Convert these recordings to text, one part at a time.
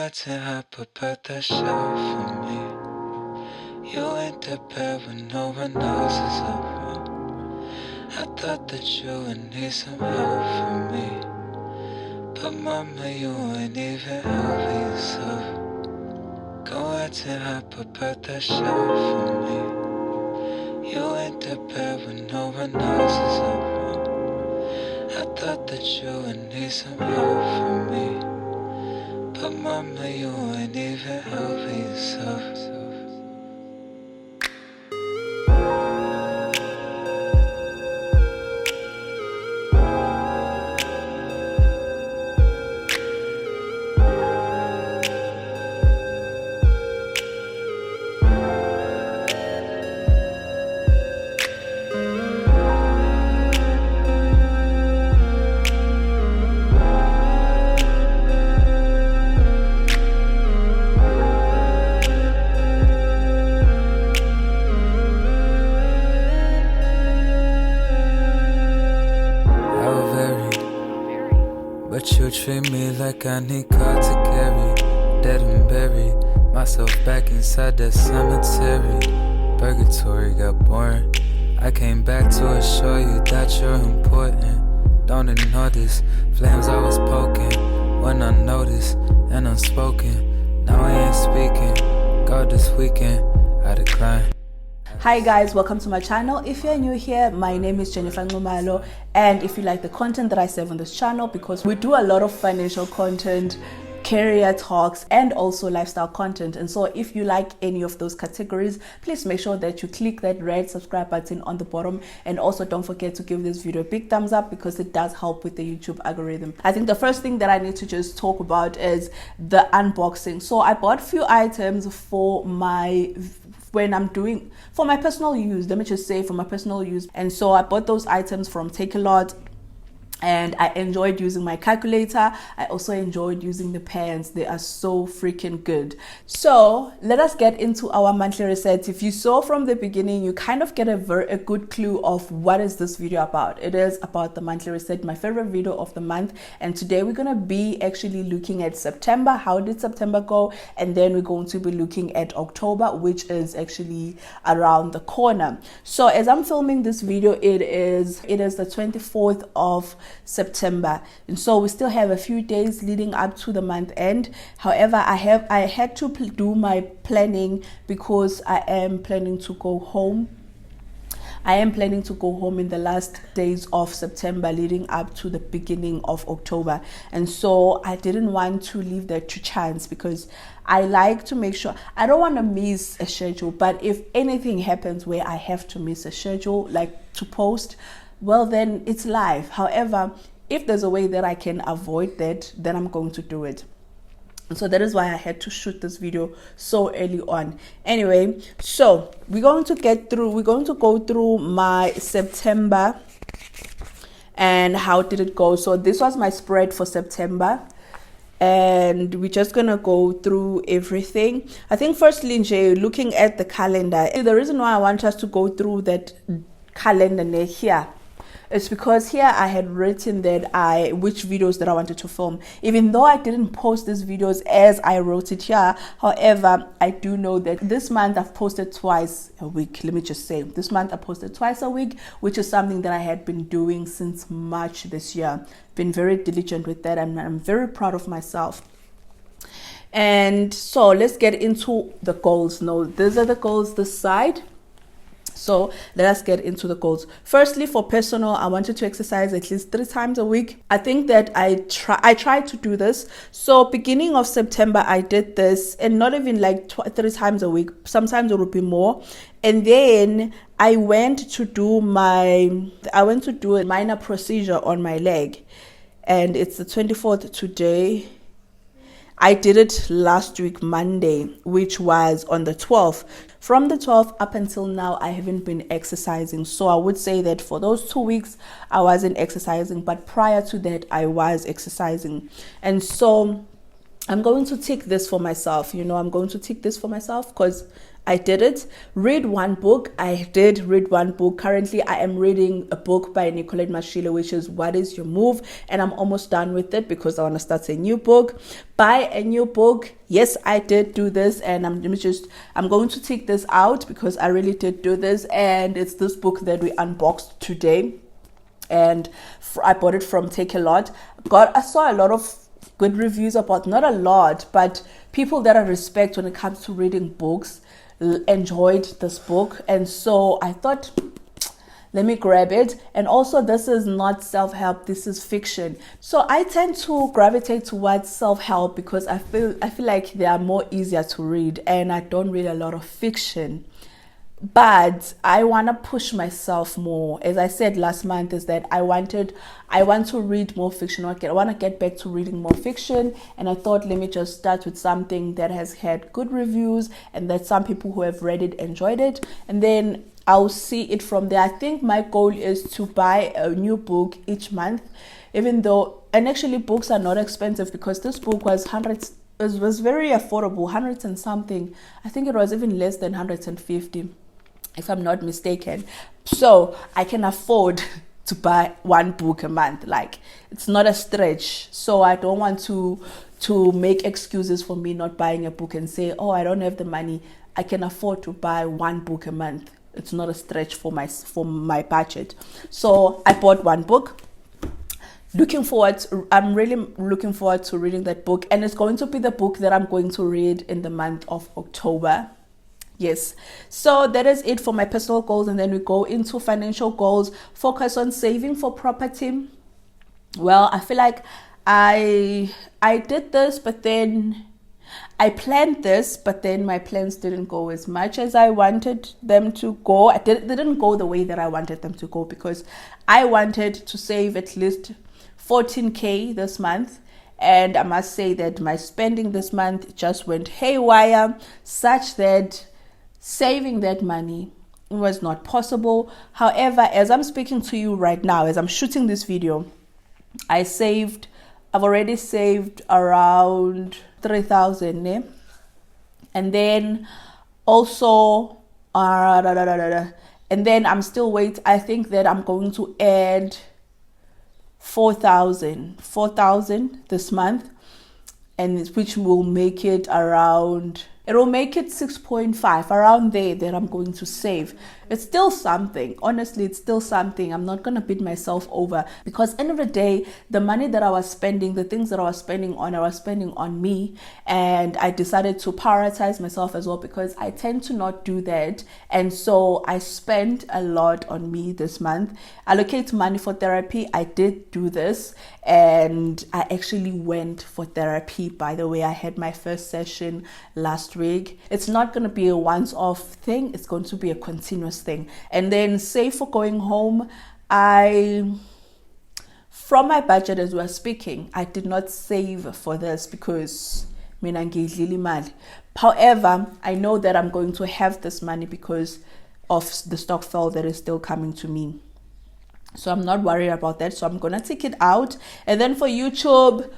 acting hyper, but that shit for me. You ain't the bed when no one else is around. I thought that you would need some help from me, but mama, you ain't even helping yourself. Go acting hyper, but that shit for me. You ain't the bed when no one else is around. I thought that you would need some help from me, but mama, you ain't even helping yourself. But you treat me like I need car to carry. Dead and buried myself back inside that cemetery. Purgatory got boring. I came back to assure you that you're important. Don't ignore this. Flames I was poking when unnoticed and unspoken. Now I ain't speaking. Go this weekend, I decline. Hi guys, welcome to my channel. If you're new here, my name is Jennifer Ngumalo, and if you like the content that I serve on this channel, because we do a lot of financial content, career talks, and also lifestyle content, and so if you like any of those categories, please make sure that you click that red subscribe button on the bottom, and also don't forget to give this video a big thumbs up because it does help with the YouTube algorithm. I think the first thing that I need to just talk about is the unboxing. So I bought a few items for my personal use, let me just say, for my personal use. And so I bought those items from Take a Lot, and I enjoyed using my calculator. I also enjoyed using the pens. They are so freaking good. So let us get into our monthly reset. If you saw from the beginning, you kind of get a good clue of what is this video about. It is about the monthly reset, my favorite video of the month. And today we're gonna be actually looking at September. How did September go? And then we're going to be looking at October, which is actually around the corner. So as I'm filming this video, it is the 24th of September, and so we still have a few days leading up to the month end. However, I had to do my planning because I am planning to go home. I am planning to go home in the last days of September leading up to the beginning of October, and so I didn't want to leave that to chance because I like to make sure I don't want to miss a schedule. But if anything happens where I have to miss a schedule, like to post, well, then it's live. However, if there's a way that I can avoid that, then I'm going to do it. And so that is why I had to shoot this video so early on. Anyway, so we're going to go through my September and how did it go. So this was my spread for September, and we're just gonna go through everything. I think firstly, Jay, looking at the calendar, the reason why I want us to go through that calendar here, it's because here I had written that which videos that I wanted to film, even though I didn't post these videos as I wrote it here. However, I do know that this month I've posted twice a week. Let me just say, this month I posted twice a week, which is something that I had been doing since March this year. Been very diligent with that, and I'm very proud of myself. And so let's get into the goals. Now, these are the goals this side. So let us get into the goals. Firstly, for personal, I wanted to exercise at least 3 times a week. I think that I tried to do this. So beginning of September, I did this, and not even like 3 times a week. Sometimes it would be more. And then I went to do a minor procedure on my leg, and it's the 24th today. I did it last week, Monday, which was on the 12th. From the 12th up until now, I haven't been exercising. So I would say that for those 2 weeks, I wasn't exercising. But prior to that, I was exercising. And so I'm going to tick this for myself. I'm going to tick this for myself because I did it. Read one book. I did read one book. Currently, I am reading a book by Nicolette Mashile, which is What is Your Move? And I'm almost done with it because I want to start a new book. Buy a new book. Yes, I did do this, and I'm going to take this out because I really did do this. And it's this book that we unboxed today. And I bought it from Take a Lot. I saw a lot of good reviews about, not a lot, but people that I respect when it comes to reading books enjoyed this book. And so I thought, let me grab it. And also, this is not self-help, this is fiction. So I tend to gravitate towards self-help because I feel like they are more easier to read, and I don't read a lot of fiction. But I want to push myself more. As I said last month, is that I want to read more fiction. I want to get back to reading more fiction. And I thought, let me just start with something that has had good reviews and that some people who have read it enjoyed it. And then I'll see it from there. I think my goal is to buy a new book each month, and actually books are not expensive because this book was hundreds. It was very affordable, hundreds and something. I think it was even less than 150. If I'm not mistaken. So I can afford to buy one book a month. Like, it's not a stretch. So I don't want to make excuses for me not buying a book and say, oh, I don't have the money. I can afford to buy one book a month. It's not a stretch for my budget. So I bought one book. I'm really looking forward to reading that book. And it's going to be the book that I'm going to read in the month of October. Yes, so that is it for my personal goals, and then we go into financial goals. Focus on saving for property. Well, I feel like I did this, but then I planned this, but then my plans didn't go as much as I wanted them to go. They didn't go the way that I wanted them to go because I wanted to save at least 14K this month. And I must say that my spending this month just went haywire, such that saving that money was not possible. However, as I'm speaking to you right now, as I'm shooting this video, I've already saved around 3,000, and then also and then I'm still waiting. I think that I'm going to add 4,000 this month, and which will make it around. It will make it 6.5, around there, that I'm going to save. It's still something. Honestly, it's still something. I'm not going to beat myself over because end of the day, the money that I was spending, the things that I was spending on me. And I decided to prioritize myself as well because I tend to not do that. And so I spent a lot on me this month. Allocate money for therapy. I did do this, and I actually went for therapy. By the way, I had my first session last week. It's not going to be a once-off thing. It's going to be a continuous thing. And then save for going home. From my budget, as we're speaking, I did not save for this because mina ngidlile imali. However, I know that I'm going to have this money because of the stock file that is still coming to me. So I'm not worried about that. So I'm going to take it out. And then for YouTube,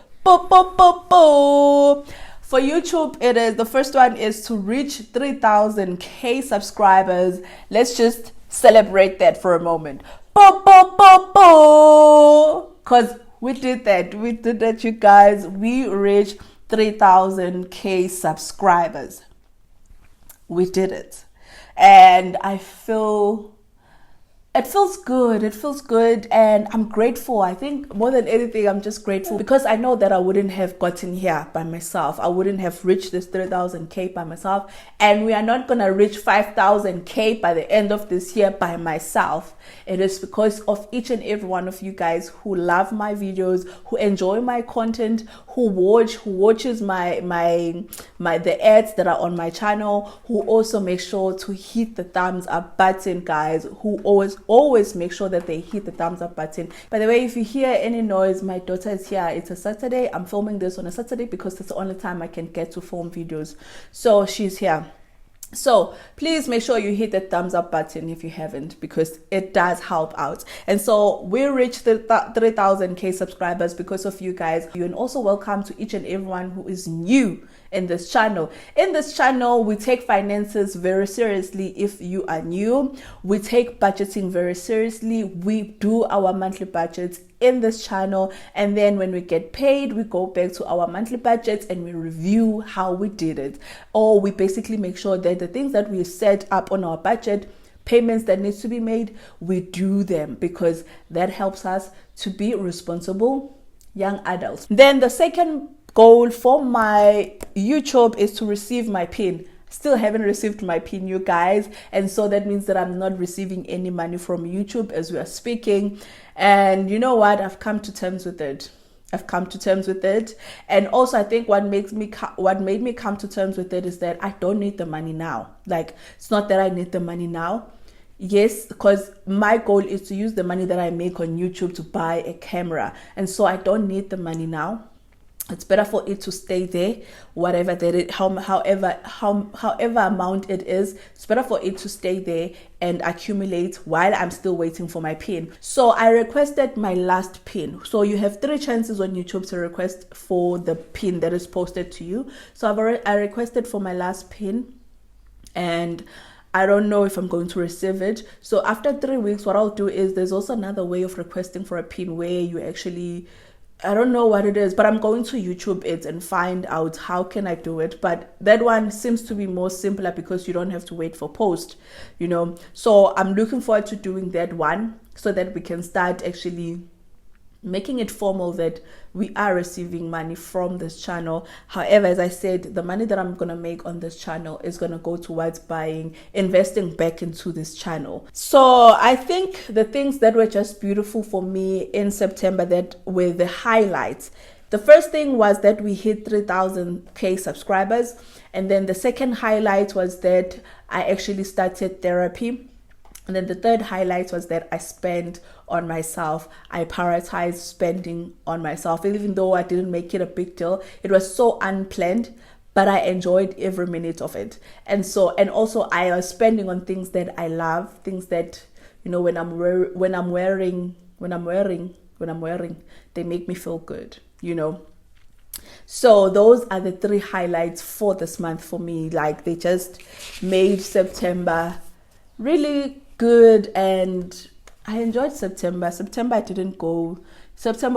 for YouTube, it is, the first one is to reach 3,000K subscribers. Let's just celebrate that for a moment. Because we did that, you guys. We reached 3,000K subscribers. We did it. And it feels good, and I'm grateful. I think more than anything, I'm just grateful because I know that I wouldn't have gotten here by myself. I wouldn't have reached this 3,000K by myself, and we are not gonna reach 5,000K by the end of this year by myself. It is because of each and every one of you guys who love my videos, who enjoy my content, who watches my the ads that are on my channel, who also make sure to hit the thumbs up button, guys, who always make sure that they hit the thumbs up button. By the way, if you hear any noise, my daughter is here. It's a Saturday. I'm filming this on a Saturday because it's the only time I can get to film videos. So she's here. So please make sure you hit the thumbs up button if you haven't, because it does help out. And so we reached the 3,000k subscribers because of you guys. And also welcome to each and everyone who is new in this channel. In this channel, we take finances very seriously. If you are new, we take budgeting very seriously. We do our monthly budgets in this channel, and then when we get paid, we go back to our monthly budgets and we review how we did it, or we basically make sure that the things that we set up on our budget, payments that needs to be made, we do them, because that helps us to be responsible young adults. Then the second goal for my YouTube is to receive my pin. Still haven't received my pin, you guys, and so that means that I'm not receiving any money from YouTube as we are speaking. And you know what, I've come to terms with it. And also I think what made me come to terms with it is that I don't need the money now. Like, it's not that I need the money now. Yes, because my goal is to use the money that I make on YouTube to buy a camera, and so I don't need the money now. It's better for it to stay there, whatever that it, however amount it is. It's better for it to stay there and accumulate while I'm still waiting for my pin. So I requested my last pin. So you have 3 chances on YouTube to request for the pin that is posted to you. So I requested for my last pin, and I don't know if I'm going to receive it. So after 3 weeks, what I'll do is, there's also another way of requesting for a pin where you actually, I don't know what it is, but I'm going to YouTube it and find out how can I do it. But that one seems to be more simpler because you don't have to wait for post, you know. So I'm looking forward to doing that one so that we can start actually making it formal that we are receiving money from this channel. However, as I said, the money that I'm gonna make on this channel is gonna go towards investing back into this channel. So I think the things that were just beautiful for me in September that were the highlights. The first thing was that we hit 3,000k subscribers, and then the second highlight was that I actually started therapy. And then the third highlight was that I spent on myself. I prioritized spending on myself, even though I didn't make it a big deal. It was so unplanned, but I enjoyed every minute of it. And also I was spending on things that I love, things that, you know, when I'm wearing, they make me feel good, you know. So those are the 3 highlights for this month for me. Like, they just made September really good, and I enjoyed September. September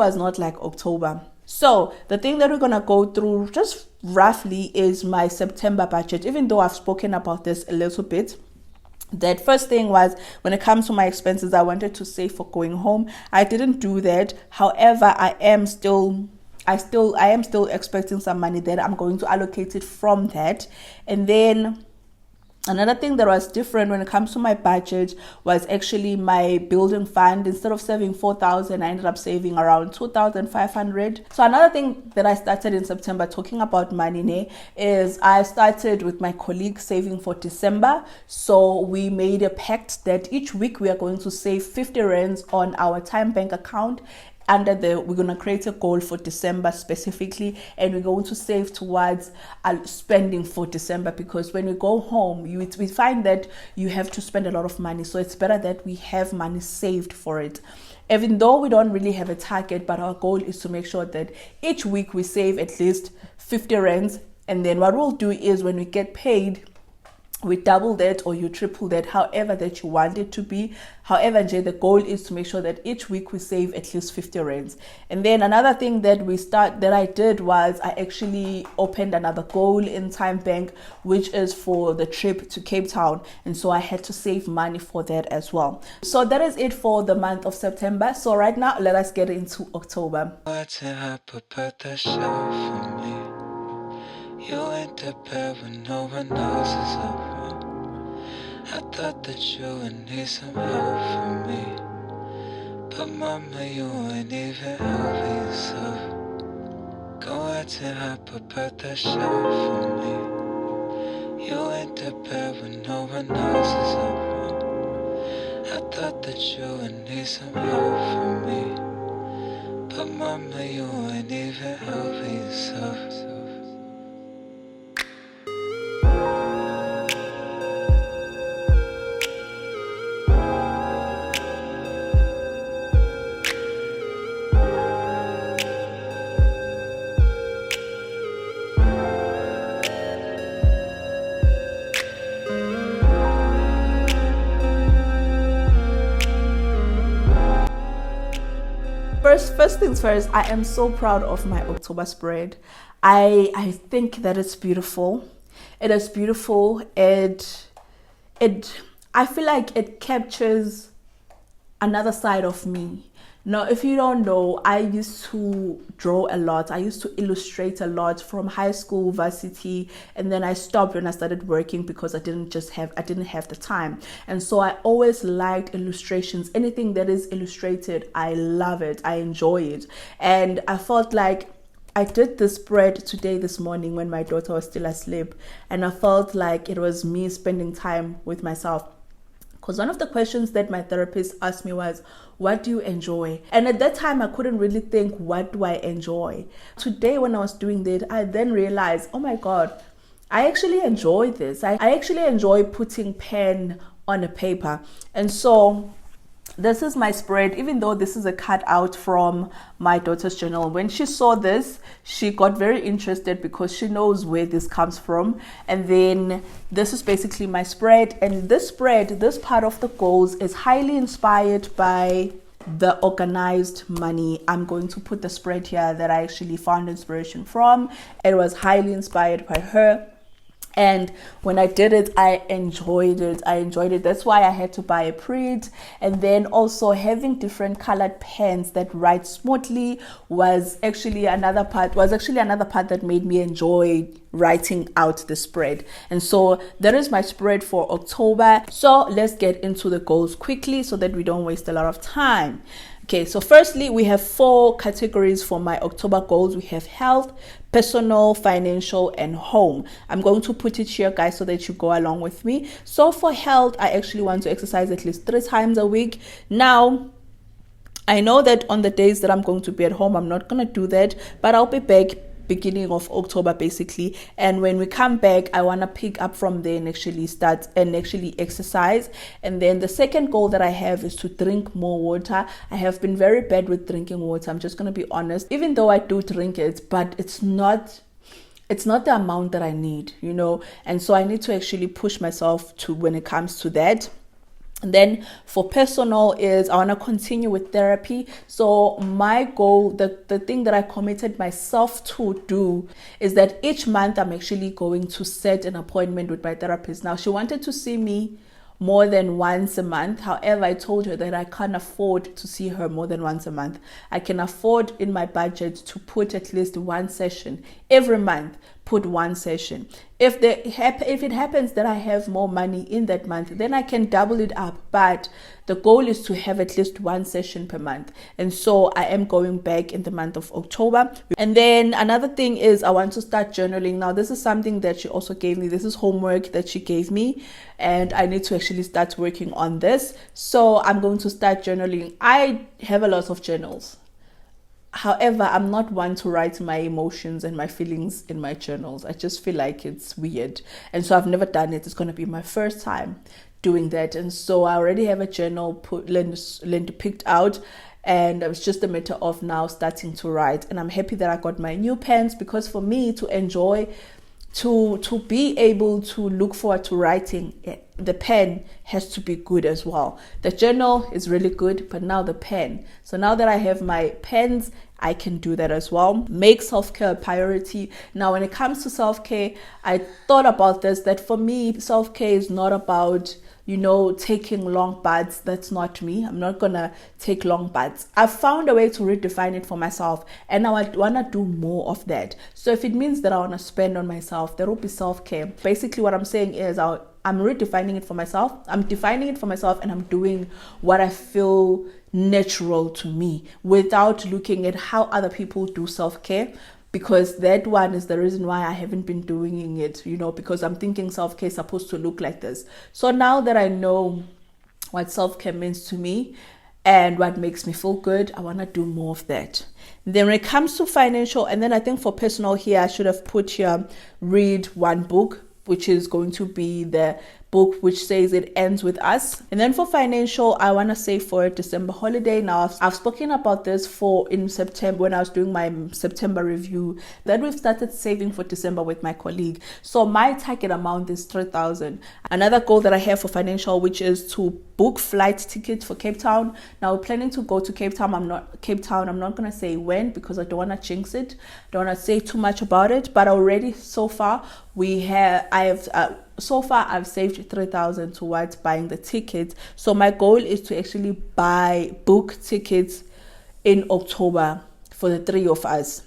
was not like October. So the thing that we're gonna go through just roughly is my September budget, even though I've spoken about this a little bit. That first thing was, when it comes to my expenses, I wanted to save for going home. I didn't do that. However, I am still expecting some money that I'm going to allocate it from that. And then another thing that was different when it comes to my budget was actually my building fund. Instead of saving 4,000, I ended up saving around 2,500. So another thing that I started in September, talking about money, is I started with my colleague saving for December. So we made a pact that each week we are going to save 50 rands on our Time Bank account. We're going to create a goal for December specifically, and we're going to save towards spending for December, because when we go home, we find that you have to spend a lot of money. So it's better that we have money saved for it. Even though we don't really have a target, but our goal is to make sure that each week we save at least 50 rands. And then what we'll do is, when we get paid, we double that or you triple that, however that you want it to be. However, the goal is to make sure that each week we save at least 50 rands. And then another thing that I did was, I actually opened another goal in Time Bank, which is for the trip to Cape Town. And so I had to save money for that as well. So that is it for the month of September. So right now, let us get into October. You ain't that bad when no one else is around. I thought that you would need some help from me, but mama, you ain't even helping yourself. Go ahead and hop up at that shelf for me. You ain't that bad when no one else is around. I thought that you would need some help from me, but mama, you ain't even helping yourself. first things first, I am so proud of my October spread. I think that it's beautiful. It is beautiful. I feel like it captures another side of me. Now, if you don't know, I used to draw a lot. I used to illustrate a lot from high school, varsity, and then I stopped when I started working because I didn't have the time. And so I always liked illustrations. Anything that is illustrated, I love it. I enjoy it. And I felt like I did this spread this morning when my daughter was still asleep, and I felt like it was me spending time with myself. Because one of the questions that my therapist asked me was, what do you enjoy? And at that time, I couldn't really think, what do I enjoy? Today, when I was doing that, I then realized, oh my God, I actually enjoy this. I actually enjoy putting pen on a paper. And so this is my spread, even though this is a cutout from my daughter's journal. When she saw this, she got very interested because she knows where this comes from. And then this is basically my spread. And this part of the goals is highly inspired by the organized money. I'm going to put the spread here that I actually found inspiration from. It was highly inspired by her. And when I did it, I enjoyed it. That's why I had to buy a print. And then also having different colored pens that write smoothly was actually another part that made me enjoy writing out the spread. And so that is my spread for October. So let's get into the goals quickly so that we don't waste a lot of time. Okay, so firstly, we have 4 categories for my October goals. We have health, personal, financial, and home. I'm going to put it here, guys, so that you go along with me. So for health, I actually want to exercise at least 3 times a week. Now, I know that on the days that I'm going to be at home, I'm not going to do that, but I'll be back beginning of October basically, and when we come back I want to pick up from there and actually start and actually exercise. And then the second goal that I have is to drink more water. I have been very bad with drinking water, I'm just going to be honest, even though I do drink it, but it's not the amount that I need, and so I need to actually push myself to when it comes to that. And then for personal is I want to continue with therapy. So my goal, the thing that I committed myself to do is that each month I'm actually going to set an appointment with my therapist. Now, she wanted to see me more than once a month. However, I told her that I can't afford to see her more than once a month. I can afford in my budget to put at least 1 session every month. Put 1 session. If it happens that I have more money in that month, then I can double it up. But the goal is to have at least 1 session per month. And so I am going back in the month of October. And then another thing is I want to start journaling. Now, this is something that she also gave me. This is homework that she gave me. And I need to actually start working on this. So I'm going to start journaling. I have a lot of journals. However, I'm not one to write my emotions and my feelings in my journals. I just feel like it's weird. And so I've never done it. It's going to be my first time doing that. And so I already have a journal picked out. And it's just a matter of now starting to write. And I'm happy that I got my new pens, because for me to enjoy, to be able to look forward to writing, the pen has to be good as well. The journal is really good, but now the pen. So now that I have my pens, I can do that as well. Make self-care a priority. Now, when it comes to self-care, I thought about this, that for me, self-care is not about, taking long baths. That's not me. I'm not gonna take long baths. I've found a way to redefine it for myself, and now I wanna do more of that. So if it means that I wanna spend on myself, that will be self-care. Basically, what I'm saying is I'm redefining it for myself. I'm defining it for myself, and I'm doing what I feel natural to me without looking at how other people do self-care, because that one is the reason why I haven't been doing it, because I'm thinking self-care is supposed to look like this. So now that I know what self-care means to me and what makes me feel good, I want to do more of that. Then when it comes to financial, and then I think for personal here, I should have put here, read 1 book, which is going to be the book which says it ends with us. And then for financial, I want to save for a December holiday. Now I've spoken about this in September when I was doing my September review, that we've started saving for December with my colleague. So my target amount is 3,000. Another goal that I have for financial, which is to book flight tickets for Cape Town. Now we're planning to go to Cape Town. I'm not going to say when, because I don't want to jinx it. Don't want to say too much about it, but already so far I've saved 3,000 towards buying the tickets. So my goal is to actually book tickets in October for the three of us.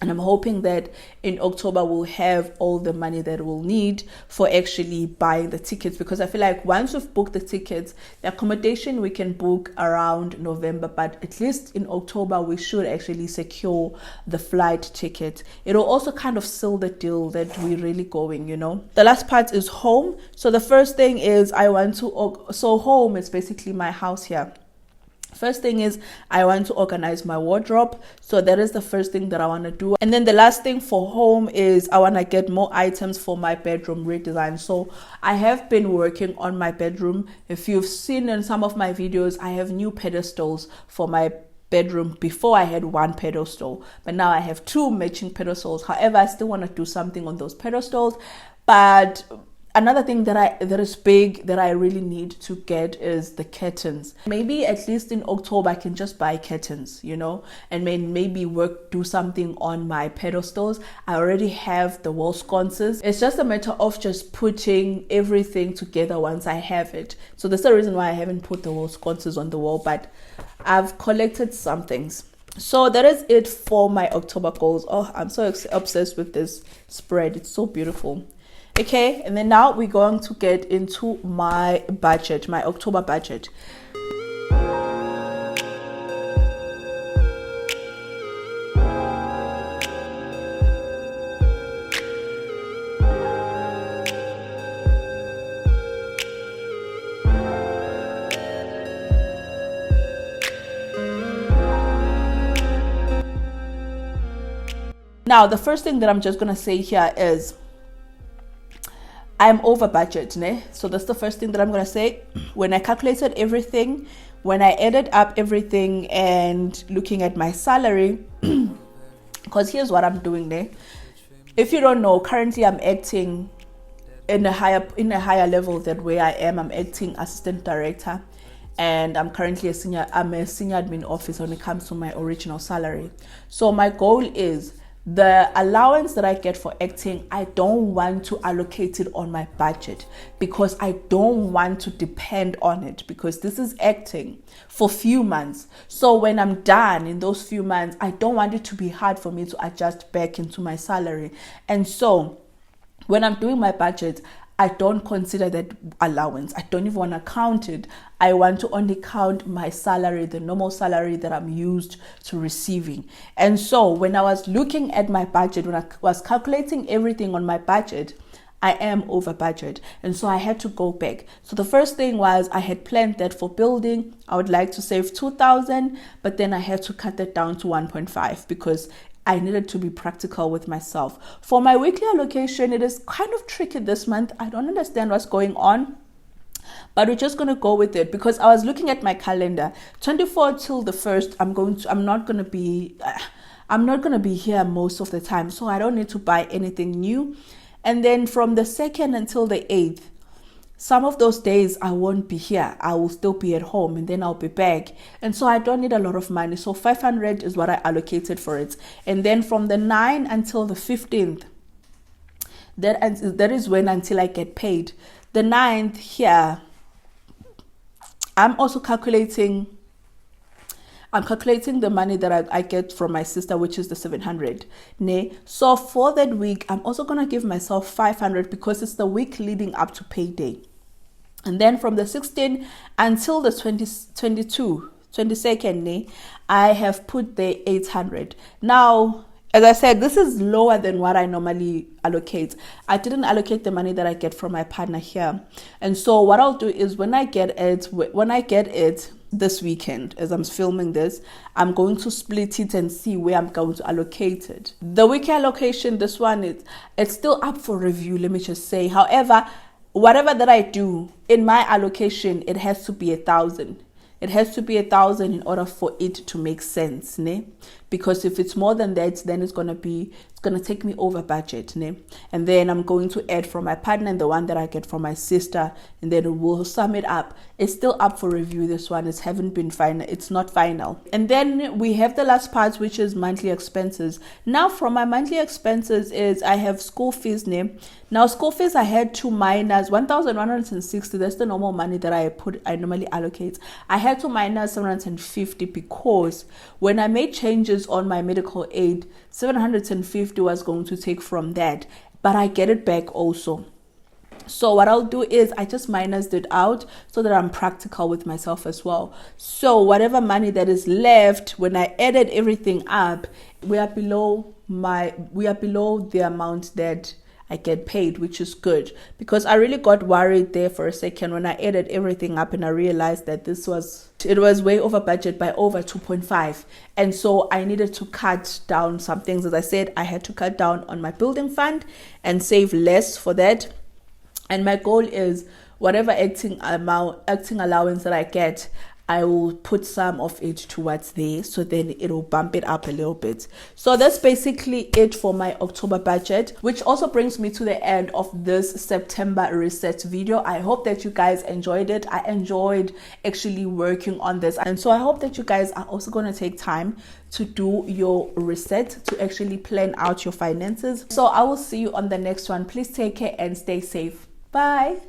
And I'm hoping that in October we'll have all the money that we'll need for actually buying the tickets, because I feel like once we've booked the tickets, the accommodation we can book around November, but at least in October we should actually secure the flight ticket. It'll also kind of seal the deal that we're really going, you know. The last part is home. So the first thing is home is basically my house here. First thing is I want to organize my wardrobe. So that is the first thing that I want to do. And then the last thing for home is I want to get more items for my bedroom redesign. So I have been working on my bedroom. If you've seen in some of my videos, I have new pedestals for my bedroom. Before I had one pedestal, but now I have two matching pedestals. However, I still want to do something on those pedestals. But another thing that is big that I really need to get is the curtains. Maybe at least in October I can just buy curtains, you know, and maybe do something on my pedestals. I already have the wall sconces. It's just a matter of just putting everything together once I have it. So that's the reason why I haven't put the wall sconces on the wall, but I've collected some things. So that is it for my October goals. Oh, I'm so obsessed with this spread. It's so beautiful. Okay, and then now we're going to get into my budget, my October budget. Now, the first thing that I'm just going to say here is I'm over budget, ne? So that's the first thing that I'm going to say. When I calculated everything, when I added up everything and looking at my salary, because here's what I'm doing, ne? If you don't know, currently I'm acting in a higher level than where I am. I'm acting assistant director, and I'm currently a senior admin officer when it comes to my original salary. So my goal is the allowance that I get for acting, I don't want to allocate it on my budget, because I don't want to depend on it, because this is acting for few months. So when I'm done in those few months, I don't want it to be hard for me to adjust back into my salary. And so when I'm doing my budget, I don't consider that allowance. I don't even want to count it. I want to only count my salary, the normal salary that I'm used to receiving. And so when I was looking at my budget, when I was calculating everything on my budget, I am over budget. And so I had to go back. So the first thing was I had planned that for building, I would like to save 2,000, but then I had to cut that down to 1.5 because I needed to be practical with myself. For my weekly allocation, it is kind of tricky this month. I don't understand what's going on, but we're just going to go with it, because I was looking at my calendar. 24 till the 1st, I'm not going to be here most of the time, so I don't need to buy anything new. And then from the 2nd until the 8th, some of those days I won't be here. I will still be at home, and then I'll be back. And so I don't need a lot of money. So 500 is what I allocated for it. And then from the 9th until the 15th, that is when until I get paid. The 9th here, I'm calculating the money that I get from my sister, which is the 700. So for that week, I'm also going to give myself 500 because it's the week leading up to payday. And then from the 16th until the 22nd, I have put the 800. Now, as I said, this is lower than what I normally allocate. I didn't allocate the money that I get from my partner here. And so what I'll do is when I get it this weekend, as I'm filming this, I'm going to split it and see where I'm going to allocate it. The weekly allocation, this one, it's still up for review, let me just say. However, whatever that I do in my allocation, it has to be 1,000. It has to be 1,000 in order for it to make sense, ne? Because if it's more than that, then it's gonna take me over budget, ne? And then I'm going to add from my partner and the one that I get from my sister, and then we'll sum it up. It's still up for review. This one, it haven't been final. It's not final. And then we have the last part, which is monthly expenses. Now, from my monthly expenses is I have school fees, ne? Now, school fees, I had to minus 1,160. That's the normal money that I normally allocate. I had to minus 750 because when I made changes on my medical aid, 750 was going to take from that, but I get it back also. So what I'll do is I just minused it out so that I'm practical with myself as well. So whatever money that is left, when I added everything up, we are below the amount that I get paid, which is good, because I really got worried there for a second when I added everything up and I realized that it was way over budget by over 2.5, and so I needed to cut down some things. As I said, I had to cut down on my building fund and save less for that. And my goal is whatever acting allowance that I get, I will put some of it towards there, so then it will bump it up a little bit. So that's basically it for my October budget, which also brings me to the end of this September reset video. I hope that you guys enjoyed it. I enjoyed actually working on this, and so I hope that you guys are also going to take time to do your reset, to actually plan out your finances. So I will see you on the next one. Please take care and stay safe. Bye.